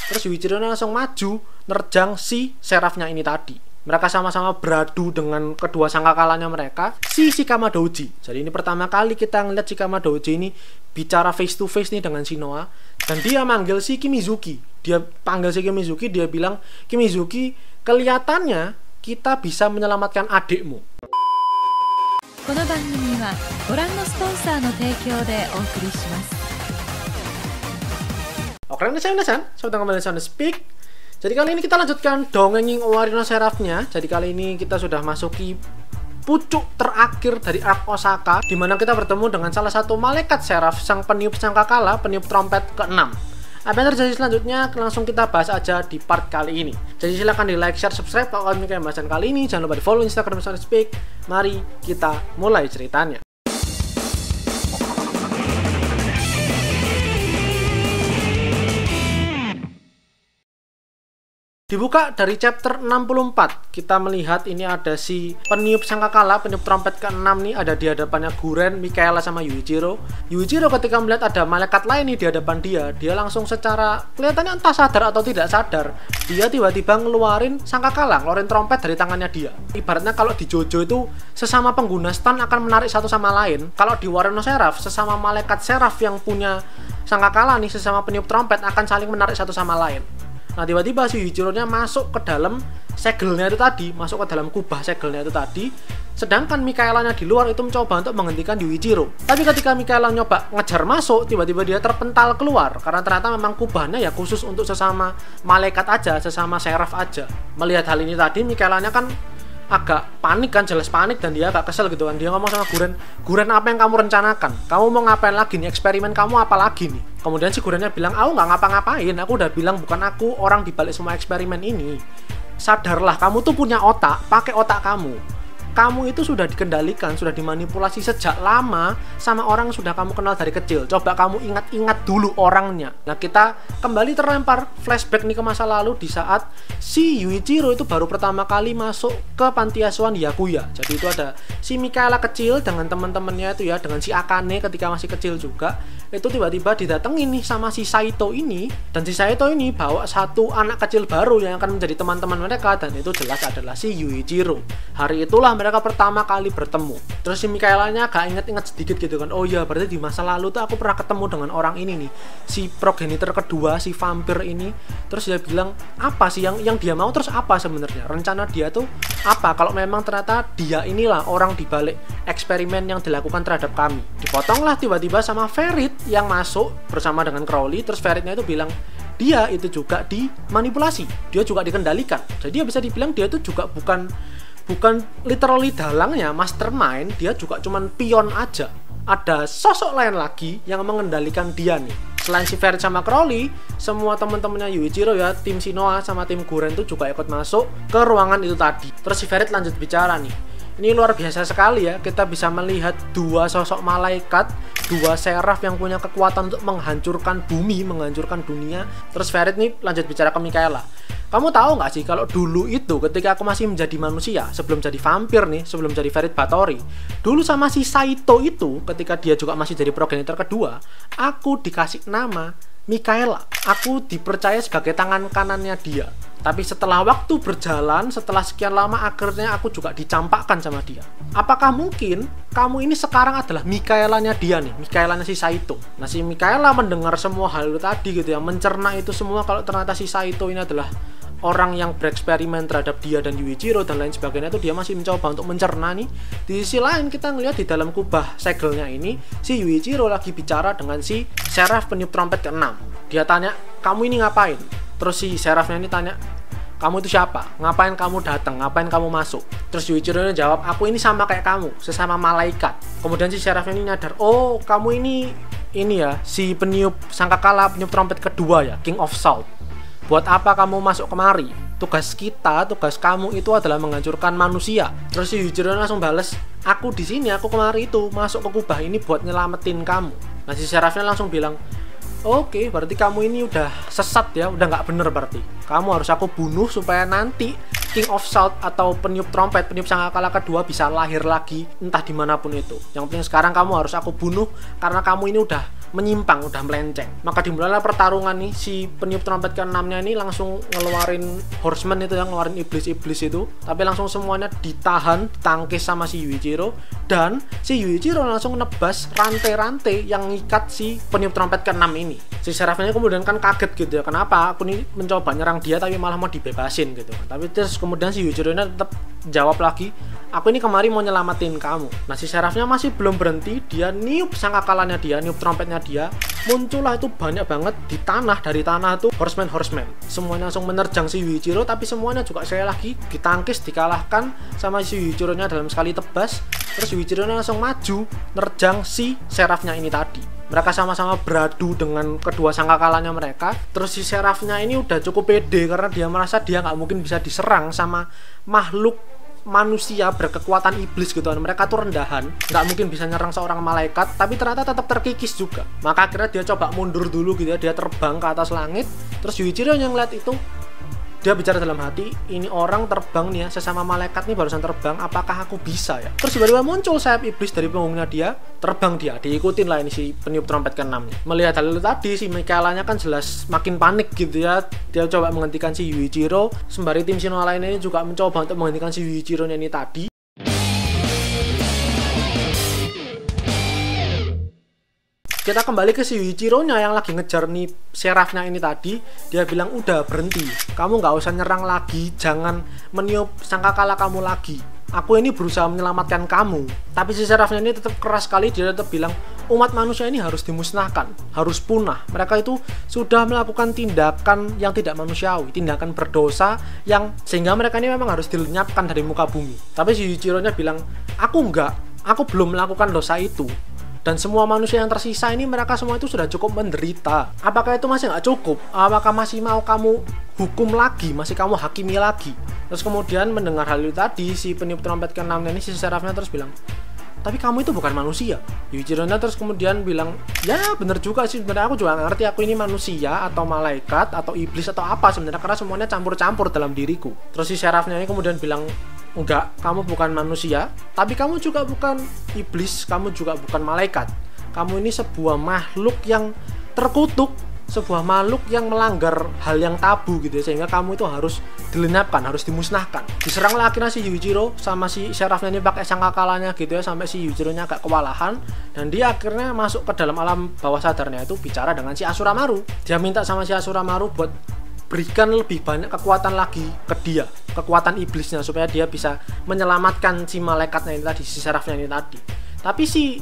Terus Yuichiro langsung maju nerjang si Serafnya ini tadi. Mereka sama-sama beradu dengan kedua sangkakalanya mereka, si Shikama Douji. Jadi ini pertama kali kita ngeliat Shikama Douji ini bicara face to face nih dengan Shinoa. Dan dia manggil si Kimizuki. Dia panggil si Kimizuki, dia bilang, Kimizuki, kelihatannya kita bisa menyelamatkan adikmu. Oke, minasan, selamat kembali di Sound Speak. Jadi kali ini kita lanjutkan dongengin Owari no Seraph-nya. Jadi kali ini kita sudah masuki pucuk terakhir dari arc Osaka, di mana kita bertemu dengan salah satu malaikat Seraph, sang peniup sangkakala, peniup trompet ke-6. Apa yang terjadi selanjutnya langsung kita bahas aja di part kali ini. Jadi silahkan di like, share, subscribe kalau kalian menyukai pembahasan kali ini. Jangan lupa di follow Instagram Sound Speak. Mari kita mulai ceritanya. Dibuka dari chapter 64, kita melihat ini ada si peniup sangkakala, peniup trompet ke-6 nih, ada di hadapannya Guren, Mikaela, sama Yuichiro. Yuichiro ketika melihat ada malaikat lain nih di hadapan dia langsung secara kelihatannya entah sadar atau tidak sadar, dia tiba-tiba ngeluarin sangkakala, ngeluarin trompet dari tangannya dia. Ibaratnya kalau di JoJo itu sesama pengguna stun akan menarik satu sama lain, kalau di Owari no Seraph, sesama malaikat Seraph yang punya sangkakala nih, sesama peniup trompet akan saling menarik satu sama lain. Nah tiba-tiba si Yuichiro-nya masuk ke dalam segelnya itu tadi, masuk ke dalam kubah segelnya itu tadi, sedangkan Mikaela-nya di luar itu mencoba untuk menghentikan Yuichiro. Tapi ketika Mikaela nyoba ngejar masuk, tiba-tiba dia terpental keluar, karena ternyata memang kubahnya ya khusus untuk sesama malaikat aja, sesama seraph aja. Melihat hal ini tadi, Mikaela-nya kan agak panik kan, jelas panik, dan dia agak kesel gitu kan. Dia ngomong sama Guren, apa yang kamu rencanakan? Kamu mau ngapain lagi nih? Eksperimen kamu apa lagi nih? Kemudian si Gurennya bilang, aku nggak ngapa-ngapain, aku udah bilang bukan aku orang dibalik semua eksperimen ini. Sadarlah, kamu tuh punya otak, pakai otak kamu. Kamu itu sudah dikendalikan, sudah dimanipulasi sejak lama sama orang yang sudah kamu kenal dari kecil. Coba kamu ingat-ingat dulu orangnya. Nah kita kembali terlempar flashback nih ke masa lalu di saat si Yuichiro itu baru pertama kali masuk ke panti asuhan Hyakuya. Jadi itu ada si Mikaela kecil dengan teman-temannya itu ya, dengan si Akane ketika masih kecil juga. Itu tiba-tiba didatengin nih sama si Saito ini, dan si Saito ini bawa satu anak kecil baru yang akan menjadi teman-teman mereka, dan itu jelas adalah si Yuichiro. Hari itulah mereka pertama kali bertemu. Terus si Mikaelanya agak inget-inget sedikit gitu kan, oh iya berarti di masa lalu tuh aku pernah ketemu dengan orang ini nih, si progenitor kedua, si vampir ini. Terus dia bilang, apa sih yang dia mau, terus apa sebenarnya rencana dia tuh apa, kalau memang ternyata dia inilah orang dibalik eksperimen yang dilakukan terhadap kami. Dipotonglah tiba-tiba sama Ferit yang masuk bersama dengan Crowley. Terus Feritnya itu bilang dia itu juga dimanipulasi, dia juga dikendalikan. Jadi ya bisa dibilang dia itu juga bukan literally dalangnya, mastermind, dia juga cuman pion aja. Ada sosok lain lagi yang mengendalikan dia nih. Selain si Ferit sama Crowley, semua teman-temannya Yuichiro ya, tim Shinoa sama tim Guren itu juga ikut masuk ke ruangan itu tadi. Terus si Ferit lanjut bicara nih. Ini luar biasa sekali ya, kita bisa melihat dua sosok malaikat, dua seraph yang punya kekuatan untuk menghancurkan bumi, menghancurkan dunia. Terus Ferit nih lanjut bicara ke Mikaela. Kamu tahu nggak sih kalau dulu itu ketika aku masih menjadi manusia, sebelum jadi vampir nih, sebelum jadi Ferit Batory, dulu sama si Saito itu ketika dia juga masih jadi progenitor kedua, aku dikasih nama Mikaela. Aku dipercaya sebagai tangan kanannya dia. Tapi setelah waktu berjalan, setelah sekian lama, akhirnya aku juga dicampakkan sama dia. Apakah mungkin kamu ini sekarang adalah Mikaelanya dia nih, Mikaelanya si Saito? Nah si Mikaela mendengar semua hal itu tadi gitu ya, mencerna itu semua, kalau ternyata si Saito ini adalah orang yang bereksperimen terhadap dia dan Yuichiro dan lain sebagainya, itu dia masih mencoba untuk mencerna nih. Di sisi lain kita ngeliat di dalam kubah segelnya ini, si Yuichiro lagi bicara dengan si seraph peniup trompet ke-6. Dia tanya, kamu ini ngapain? Terus si seraphnya ini tanya, kamu itu siapa? Ngapain kamu datang? Ngapain kamu masuk? Terus Yuichiro ini jawab, aku ini sama kayak kamu, sesama malaikat. Kemudian si seraphnya ini nyadar, oh kamu ini ya, si peniup sangkakala, peniup trompet kedua ya, King of Salt. Buat apa kamu masuk kemari? Tugas kamu itu adalah menghancurkan manusia. Terus si Yuichiro langsung bales, aku di sini, aku kemari itu masuk ke kubah ini buat nyelamatin kamu. Nah si seraphnya langsung bilang, oke, berarti kamu ini udah sesat ya, udah nggak bener berarti. Kamu harus aku bunuh supaya nanti King of Salt atau peniup trompet, peniup sangkakala kedua bisa lahir lagi entah dimanapun itu. Yang penting sekarang kamu harus aku bunuh karena kamu ini udah menyimpang, udah melenceng. Maka dimulailah pertarungan nih, si peniup trompet ke-6-nya ini langsung ngeluarin horseman itu, yang ngeluarin iblis-iblis itu, tapi langsung semuanya ditahan, ditangkis sama si Yuichiro, dan si Yuichiro langsung nebas rantai-rantai yang ngikat si peniup trompet ke-6 ini. Si Seraphnya kemudian kan kaget gitu ya, kenapa aku nih mencoba nyerang dia tapi malah mau dibebasin gitu. Tapi terus kemudian si Yuichiro ini tetap jawab lagi, aku ini kemari mau nyelamatin kamu. Nah si Seraphnya masih belum berhenti, dia niup sangkakalanya dia, niup trompetnya dia, muncullah itu banyak banget di tanah, dari tanah itu horseman semuanya langsung menerjang si Yuichiro, tapi semuanya juga sekali lagi ditangkis, dikalahkan sama si Yuichiro nya dalam sekali tebas. Terus Yuichiro nya langsung maju nerjang si Seraphnya ini tadi. Mereka sama-sama beradu dengan kedua sangkakalanya mereka. Terus si Seraphnya ini udah cukup pede karena dia merasa dia nggak mungkin bisa diserang sama makhluk manusia berkekuatan iblis gitu kan. Mereka tuh rendahan, nggak mungkin bisa nyerang seorang malaikat, tapi ternyata tetap terkikis juga. Maka akhirnya dia coba mundur dulu gitu ya, dia terbang ke atas langit. Terus Yuichiro yang ngeliat itu, dia bicara dalam hati, ini orang terbang nih ya, sesama malaikat nih barusan terbang, apakah aku bisa ya? Terus tiba-tiba muncul sayap iblis dari punggungnya dia, terbang dia, diikutin lah ini si peniup trompet ke-6. Melihat hal itu tadi, si Mikaelanya kan jelas makin panik gitu ya. Dia coba menghentikan si Yuichiro, sembari tim Shinoa lain ini juga mencoba untuk menghentikan si Yuichiro ini tadi. Kita kembali ke si Yuichiro-nya yang lagi ngejar nih Seraphnya ini tadi. Dia bilang, udah berhenti, kamu nggak usah nyerang lagi, jangan meniup sangkakala kamu lagi, aku ini berusaha menyelamatkan kamu. Tapi si Seraphnya ini tetap keras sekali, dia tetap bilang, umat manusia ini harus dimusnahkan, harus punah. Mereka itu sudah melakukan tindakan yang tidak manusiawi, tindakan berdosa yang sehingga mereka ini memang harus dilenyapkan dari muka bumi. Tapi si Yuichiro-nya bilang, aku belum melakukan dosa itu. Dan semua manusia yang tersisa ini, mereka semua itu sudah cukup menderita. Apakah itu masih nggak cukup? Apakah masih mau kamu hukum lagi? Masih kamu hakimi lagi? Terus kemudian mendengar hal itu tadi, si peniup trompet ke-6 ini, si Seraphnya terus bilang, tapi kamu itu bukan manusia. Yuichiro-nya terus kemudian bilang, ya bener juga sih, sebenarnya aku juga ngerti aku ini manusia atau malaikat atau iblis atau apa sebenarnya, karena semuanya campur-campur dalam diriku. Terus si Seraphnya ini kemudian bilang, enggak, kamu bukan manusia, tapi kamu juga bukan iblis, kamu juga bukan malaikat. Kamu ini sebuah makhluk yang terkutuk, sebuah makhluk yang melanggar hal yang tabu gitu ya, sehingga kamu itu harus dilenyapkan, harus dimusnahkan. Diseranglah akhirnya si Yuichiro sama si Seraphnya ini pakai sangkakalanya gitu ya, sampai si Yuichiro-nya agak kewalahan, dan dia akhirnya masuk ke dalam alam bawah sadarnya itu, bicara dengan si Asura Maru. Dia minta sama si Asura Maru buat berikan lebih banyak kekuatan lagi ke dia, kekuatan iblisnya, supaya dia bisa menyelamatkan si malaikatnya ini tadi, si Seraphnya ini tadi. Tapi si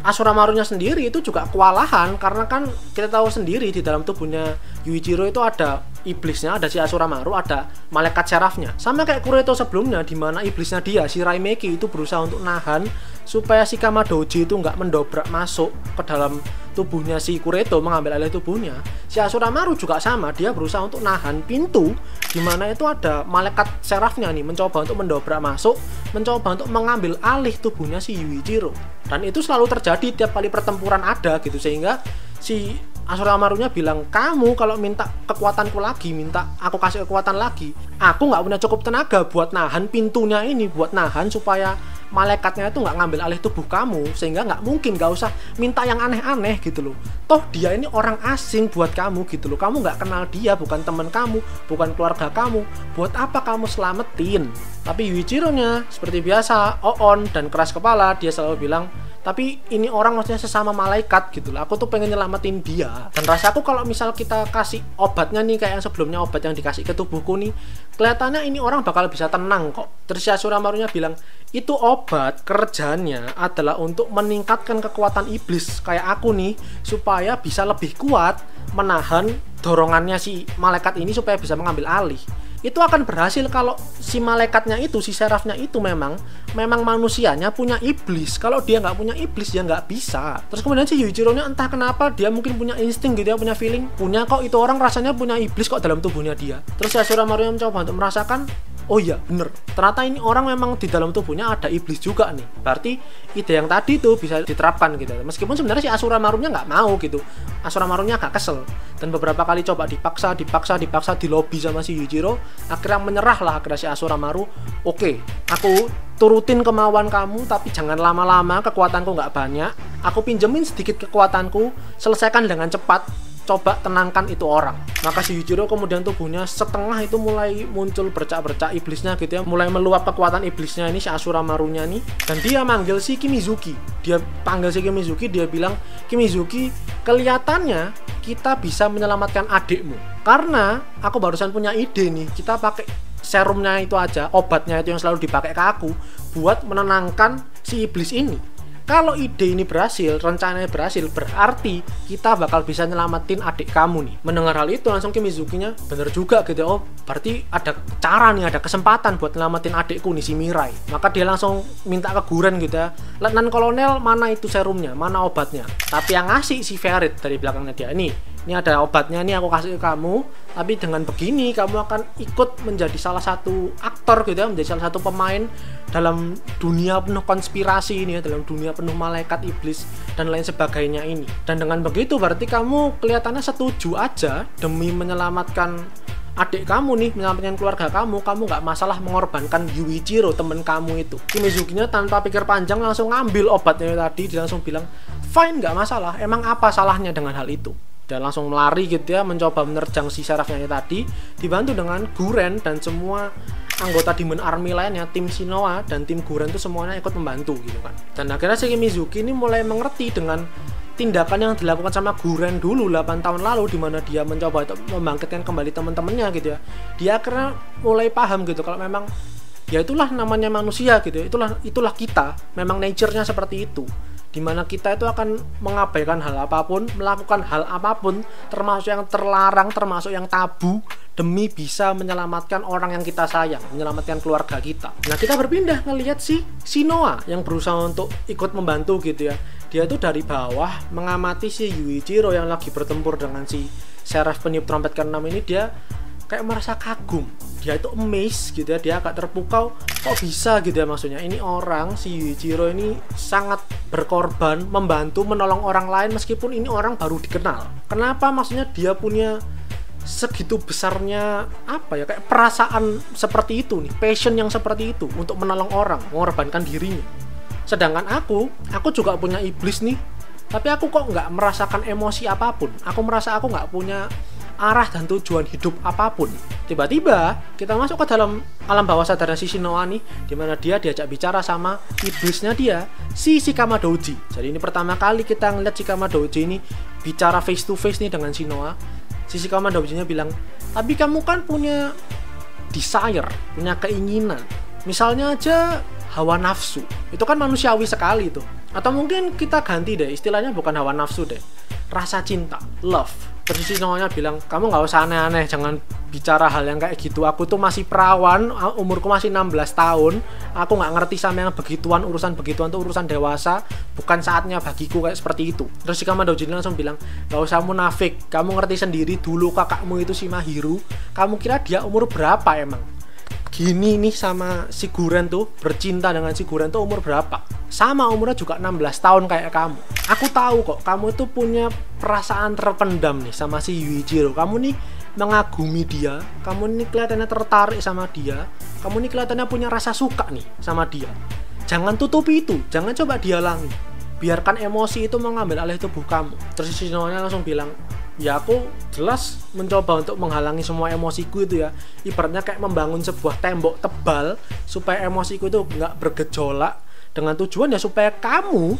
Asura Marunya sendiri itu juga kewalahan, karena kan kita tahu sendiri di dalam tubuhnya Yuichiro itu ada iblisnya, ada si Asura Maru, ada malaikat Seraphnya. Sama kayak Kureto sebelumnya, di mana iblisnya dia, si Raimeki itu berusaha untuk nahan supaya si Kamadoji itu nggak mendobrak masuk ke dalam tubuhnya si Kureto, mengambil alih tubuhnya. Si Asura Maru juga sama, dia berusaha untuk nahan pintu di mana itu ada malaikat Seraphnya nih, mencoba untuk mendobrak masuk, mencoba untuk mengambil alih tubuhnya si Yuichiro. Dan itu selalu terjadi tiap kali pertempuran ada gitu, sehingga si Asura Marunya bilang, kamu kalau minta kekuatanku lagi, minta aku kasih kekuatan lagi, aku nggak punya cukup tenaga buat nahan pintunya ini, buat nahan supaya malaikatnya itu nggak ngambil alih tubuh kamu, sehingga nggak mungkin, nggak usah minta yang aneh-aneh gitu loh. Toh dia ini orang asing buat kamu gitu loh, kamu nggak kenal dia, bukan teman kamu, bukan keluarga kamu, buat apa kamu selamatin? Tapi Yuichiro-nya seperti biasa, on dan keras kepala, dia selalu bilang, tapi ini orang maksudnya sesama malaikat gitu loh, aku tuh pengen nyelamatin dia. Dan rasaku kalau misal kita kasih obatnya nih, kayak yang sebelumnya obat yang dikasih ke tubuhku nih, kelihatannya ini orang bakal bisa tenang kok. Terus Asura Marunya bilang, itu obat kerjanya adalah untuk meningkatkan kekuatan iblis kayak aku nih, supaya bisa lebih kuat menahan dorongannya si malaikat ini supaya bisa mengambil alih. Itu akan berhasil kalau si malaikatnya itu, si Seraphnya itu memang manusianya punya iblis. Kalau dia nggak punya iblis, dia nggak bisa. Terus kemudian si Yuichiro-nya entah kenapa dia mungkin punya insting gitu ya, punya feeling, punya kok itu orang rasanya punya iblis kok dalam tubuhnya dia. Terus si Asura Maru mencoba untuk merasakan, oh iya bener, ternyata ini orang memang di dalam tubuhnya ada iblis juga nih. Berarti ide yang tadi tuh bisa diterapkan gitu. Meskipun sebenarnya si Asura Marunya nggak mau gitu, Asura Marunya agak kesel, dan beberapa kali coba dipaksa di lobby sama si Yuichiro. Akhirnya menyerah lah akhirnya si Asura Maru. Oke, aku turutin kemauan kamu, tapi jangan lama-lama, kekuatanku nggak banyak, aku pinjemin sedikit kekuatanku, selesaikan dengan cepat, coba tenangkan itu orang. Maka si Yujiro kemudian tubuhnya setengah itu mulai muncul bercak-bercak iblisnya gitu ya, mulai meluap kekuatan iblisnya ini, si Asura Marunya nih, dan dia manggil si Kimizuki. Dia panggil si Kimizuki, dia bilang, Kimizuki, kelihatannya kita bisa menyelamatkan adikmu, karena aku barusan punya ide nih, kita pakai serumnya itu aja, obatnya itu yang selalu dipakai ke aku buat menenangkan si iblis ini. Kalau ide ini berhasil, rencananya berhasil, berarti kita bakal bisa nyelamatin adik kamu nih. Mendengar hal itu langsung Kimizuki-nya bener juga gitu. Oh, berarti ada cara nih, ada kesempatan buat nyelamatin adikku nih, si Mirai. Maka dia langsung minta ke Guren gitu ya, Letnan Kolonel, mana itu serumnya, mana obatnya. Tapi yang ngasih si Ferit dari belakangnya dia, ini ada obatnya nih, aku kasih ke kamu, tapi dengan begini kamu akan ikut menjadi salah satu aktor gitu ya, menjadi salah satu pemain dalam dunia penuh konspirasi ini ya, dalam dunia penuh malaikat, iblis dan lain sebagainya ini. Dan dengan begitu berarti kamu kelihatannya setuju aja demi menyelamatkan adik kamu nih, menyelamatkan keluarga kamu nggak masalah mengorbankan Yuichiro, temen kamu itu. Kimizuki-nya tanpa pikir panjang langsung ngambil obatnya tadi, dia langsung bilang, fine, nggak masalah, emang apa salahnya dengan hal itu. Dan langsung melari gitu ya, mencoba menerjang si serafnya tadi, dibantu dengan Guren dan semua anggota Demon Army lainnya, tim Shinoa dan tim Guren itu semuanya ikut membantu gitu kan. Dan akhirnya si Kimizuki ini mulai mengerti dengan tindakan yang dilakukan sama Guren dulu 8 tahun lalu, di mana dia mencoba untuk membangkitkan kembali teman-temannya gitu ya. Dia akhirnya mulai paham gitu kalau memang ya itulah namanya manusia gitu ya. Itulah kita, memang nature-nya seperti itu. Dimana kita itu akan mengabaikan hal apapun, melakukan hal apapun, termasuk yang terlarang, termasuk yang tabu, demi bisa menyelamatkan orang yang kita sayang, menyelamatkan keluarga kita. Nah, kita berpindah ngelihat si Shinoa yang berusaha untuk ikut membantu gitu ya. Dia itu dari bawah mengamati si Yuichiro yang lagi bertempur dengan si Seraf peniup trompet ke-6 ini. Dia kayak merasa kagum, dia itu amazed gitu ya, dia agak terpukau, kok bisa gitu ya, maksudnya ini orang, si Yuichiro ini sangat berkorban, membantu, menolong orang lain meskipun ini orang baru dikenal. Kenapa? Maksudnya dia punya segitu besarnya apa ya, kayak perasaan seperti itu nih, passion yang seperti itu untuk menolong orang, mengorbankan dirinya. Sedangkan aku juga punya iblis nih, tapi aku kok nggak merasakan emosi apapun, aku merasa aku nggak punya arah dan tujuan hidup apapun. Tiba-tiba kita masuk ke dalam alam bawah sadarnya si Shinoa nih, dimana dia diajak bicara sama iblisnya dia, si Shikama Doji. Jadi ini pertama kali kita ngeliat Shikama Doji ini bicara face to face nih dengan Shinoa. Si Shikama Doji-nya bilang, tapi kamu kan punya desire, punya keinginan, misalnya aja hawa nafsu. Itu kan manusiawi sekali tuh. Atau mungkin kita ganti deh, istilahnya bukan hawa nafsu deh, rasa cinta, love. Terus Shinoa bilang, kamu nggak usah aneh-aneh, jangan bicara hal yang kayak gitu. Aku tuh masih perawan, umurku masih 16 tahun, aku nggak ngerti sama yang begituan, urusan begituan tuh urusan dewasa, bukan saatnya bagiku kayak seperti itu. Terus si Shikama Doji langsung bilang, nggak usah munafik, kamu ngerti sendiri dulu kakakmu itu si Mahiru, kamu kira dia umur berapa emang? Gini nih sama si Guren tuh, bercinta dengan si Guren tuh umur berapa? Sama, umurnya juga 16 tahun kayak kamu. Aku tahu kok, kamu itu punya perasaan terpendam nih sama si Yuichiro. Kamu nih mengagumi dia, kamu nih kelihatannya tertarik sama dia, kamu nih kelihatannya punya rasa suka nih sama dia. Jangan tutupi itu, jangan coba dihalangi. Biarkan emosi itu mengambil alih tubuh kamu. Terus si Shinoa langsung bilang, ya aku jelas mencoba untuk menghalangi semua emosiku itu ya. Ibaratnya kayak membangun sebuah tembok tebal supaya emosiku itu nggak bergejolak, dengan tujuan ya supaya kamu,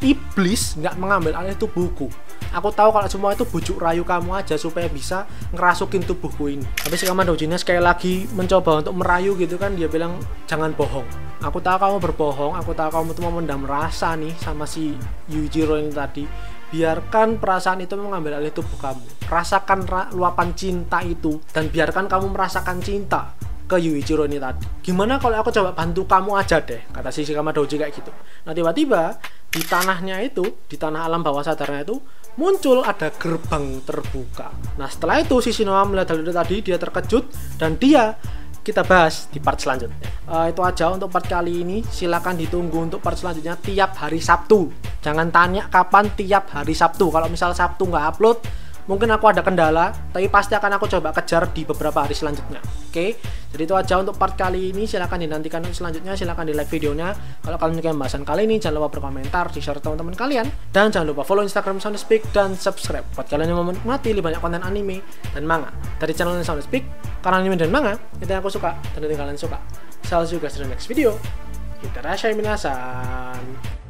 iblis, nggak mengambil alih tubuhku. Aku tahu kalau semua itu bujuk rayu kamu aja supaya bisa ngerasukin tubuhku ini. Tapi si Shikama Doji sekali lagi mencoba untuk merayu gitu kan. Dia bilang, jangan bohong, aku tahu kamu berbohong, aku tahu kamu tuh memendam rasa nih sama si Yuichiro ini tadi. Biarkan perasaan itu mengambil alih tubuh kamu, rasakan luapan cinta itu, dan biarkan kamu merasakan cinta ke Yuichiro ini tadi. Gimana kalau aku coba bantu kamu aja deh, kata si Shikama Doji kayak gitu. Nah tiba-tiba di tanahnya itu, di tanah alam bawah sadarnya itu, muncul ada gerbang terbuka. Nah setelah itu si Shinoa melihat hal itu tadi, dia terkejut dan dia, kita bahas di part selanjutnya. Itu aja untuk part kali ini. Silakan ditunggu untuk part selanjutnya tiap hari Sabtu. Jangan tanya kapan, tiap hari Sabtu. Kalau misal Sabtu nggak upload, mungkin aku ada kendala, tapi pasti akan aku coba kejar di beberapa hari selanjutnya. Oke, jadi itu aja untuk part kali ini. Silahkan dinantikan selanjutnya, silahkan di like videonya. Kalau kalian menyukai pembahasan kali ini, jangan lupa berkomentar, di share teman-teman kalian, dan jangan lupa follow Instagram Soundspeak dan subscribe buat kalian yang mau menikmati lebih banyak konten anime dan manga dari channel Soundspeak, karena anime dan manga itu yang aku suka dan itu yang kalian suka. See you guys in the next video. Kita rasa minasan.